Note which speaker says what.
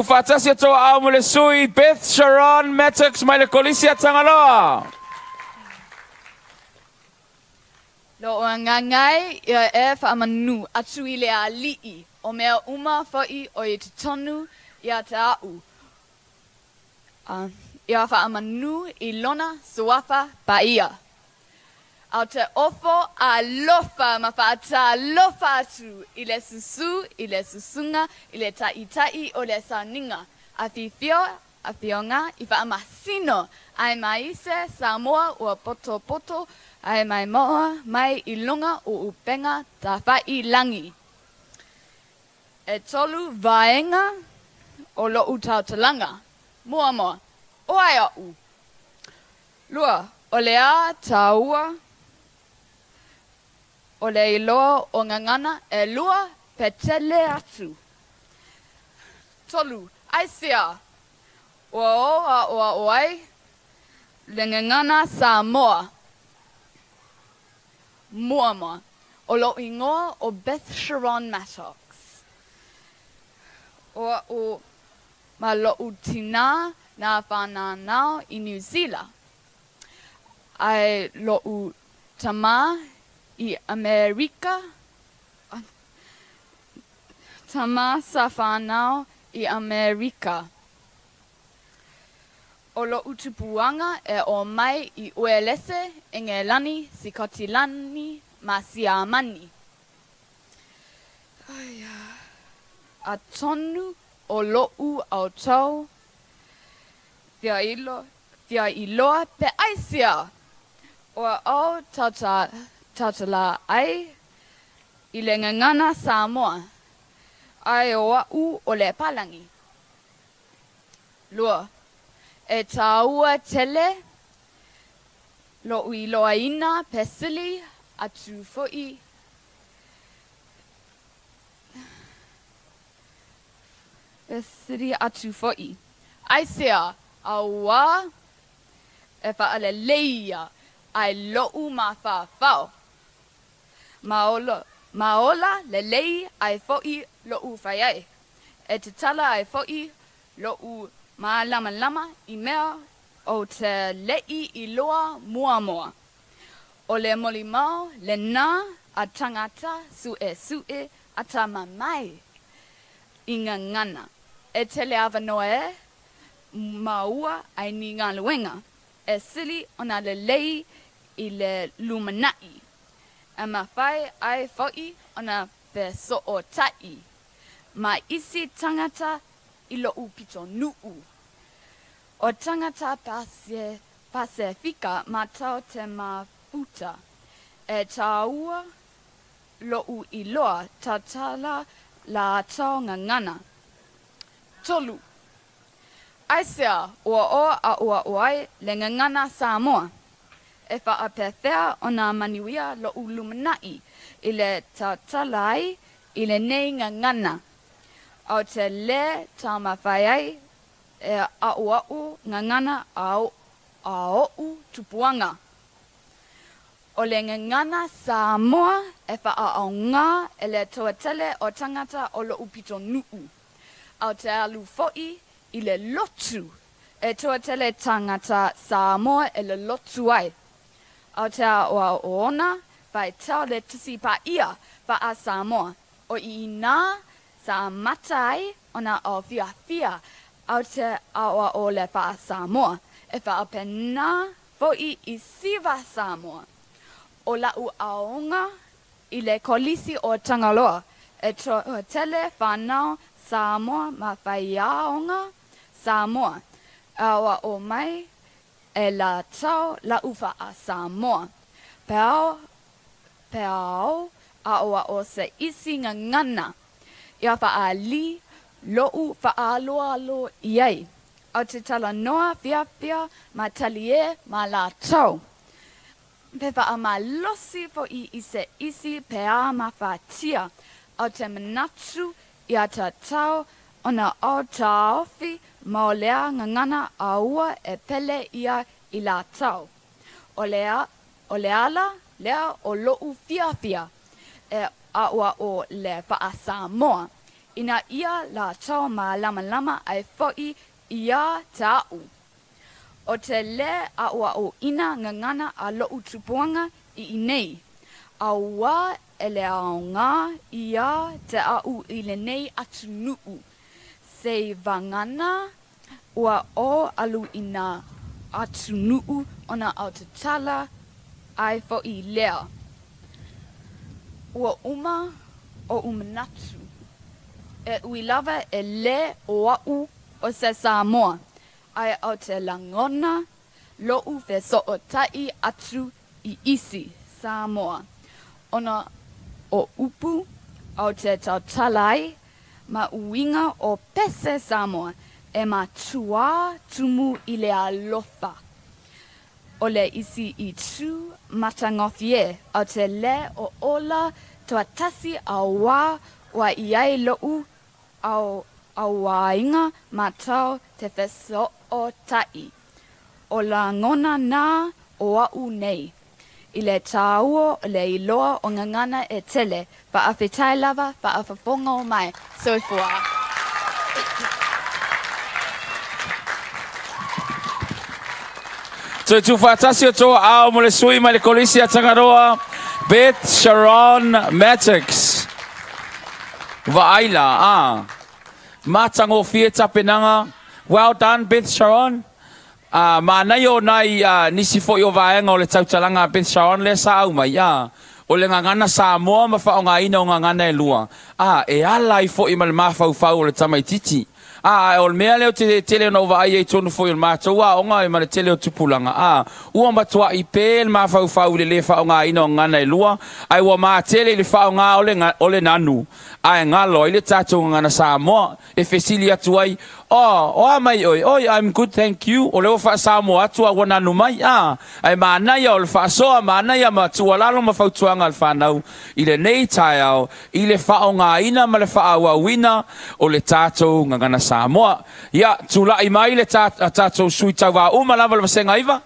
Speaker 1: Fatasia to Aumule Sui, Bethsharon Mattocks, my Colisia Tangaroa.
Speaker 2: Lo ngangai ia Faamalo atu ile ali'i o mea uma fa'i o i tonu ia te au. Ia Faamalo I lona suafa paia. Au te ofo a lofa mawhaata lofa atu I le susu, I le susunga, I le tai o le saninga. A fionga I Faamasino ai maise Samoa ua poto ai mai moa mai I lunga o upenga ta whai langi. E tolu vaenga o lo tautalaga. Moa. O ai au. Lua, o lea taua. O le iloa o ngangana e lua petele atu. Tolu, ai sea. O ai. Le ngangana Samoa. Moa. O lo ingoa o Bethsharon Mattocks. O ma lo utina na fanau I New Zealand. Ai lo tama I America. Tama sa fanau I America. O lo utupuanga e o mai I uelese Engelani Sikotilani Masiamani. A tonu o lo au tau. Fia iloa pe aisia. O au tautala ai I le ngangana Samoa. Ai o au o le palangi. Lua. E taua tele. Lo iloa ina pesili atu foi. Pesili atu foi. Aisia awa e faale leia ai lo'u mawhawhao. Maola le lei ai foi lo'u whaiai. E te tala ai foi lo'u lama I mea o te lei I loa moa. O le molimau le nā a tangata sue a ta mamai I ngangana. E tele avanoe maua ai ni ngā luenga. E sili ona le lei I le lumanai. E mawhai ai foi ona pe so o tai. Ma isi tangata I lo'u pito nuu. O tangata Pasifika matau te mafuta. E taua lo'u iloa tatala la tau ngangana. Tolu. Aisea ua oai le ngangana Samoa. E whaapewhea o nā maniwia lo'u lumanai I le tautalai I le nei ngangana. Au te le taumawhaiai e au ngangana au tupuanga. O le ngangana Samoa e whaaonga e le toatele o tangata o lo upito nuu. Au te alu foi I le lotu e toatele tangata Samoa e le lotu ai. Au te o ona vai tau le tisi pa ia a Samoa. O I nā sa matai ona o fia. Au te awa o le wha Samoa. E wha pena foi I siva Samoa. O lau aonga I le kolisi o Tangaroa. E tele whanau Samoa ma whai aonga Samoa. Awa o mai e la tau lau wha a Samoa. Peao awa o se isi ngangana. Ia wha a li lo'u whaaloalo iai. Au te tala noa whiawhia ma talie ma la tau. Pe wha a ma losi fo I se isi pea ma whatia. Au te manatu ia ta tau ona o ta ofi ma o lea ngangana aua e pele ia I la tau. O leala lea o lo'u whiawhia e aua o le wha a Samoa. ina ia la tau ma lama lama ai fo'i ia ta'u. O te le a ua o ina ngangana a lo'u tupuanga I nei. A ua ele ao ngā ia te au I lenei atu nu'u. Se vangana ua o alu ina atu nu'u ona au te tala ai fo'i lea. Ua uma o umanatu. E ui lava e le o au o se Samoa. Ai au te langona lo'u fe so o tai atu I isi Samoa. Ona o upu au te tautalai ma uinga o pese Samoa e ma tua tumu I le alofa. O le isi I tu matangofie au te le o ola tuatasi a wā wa iai lo'u au wainga matau te feso o tai. O la ngona nā o au nei. I le tāua o le iloa o ngangana e tele, pa a whetai lava, pa a whafonga o mai, soifua.
Speaker 1: Tu whatasi o tō ao mo le sui mai le kolisi a Tangaroa, Bethsharon Mattocks. Vaaila, Matango fie tapenanga. Well done, Bethsharon. Manai o nai nisi fo o vaenga o le tautalanga Bethsharon le sa au mai o le ngangana Samoa ma fa o ngaina o ngangana e lua e ala I fo I mal mafau fau o le tamaititi o le mea leo te tele no vai e tonu fo I mātou o ngai ma le tele o tupulanga ua matua I pe le mafau fau le fa o ngaina o ngangana e lua ai ua ma tele le fa o ngā o le nanu ai ngalo I le tātou ngangana Samoa e fesili atu ai mai oi I'm good thank you o le fa Samoa atu a wana no mai ai manai o le fa soa manai ma tua lalo ma fautuanga al fanau I le nei taiao I le fa o ngaina ma le fa wa wina o le tātou ngangana Samoa ia tula I mai le tātou sui tauva o malava le senga iva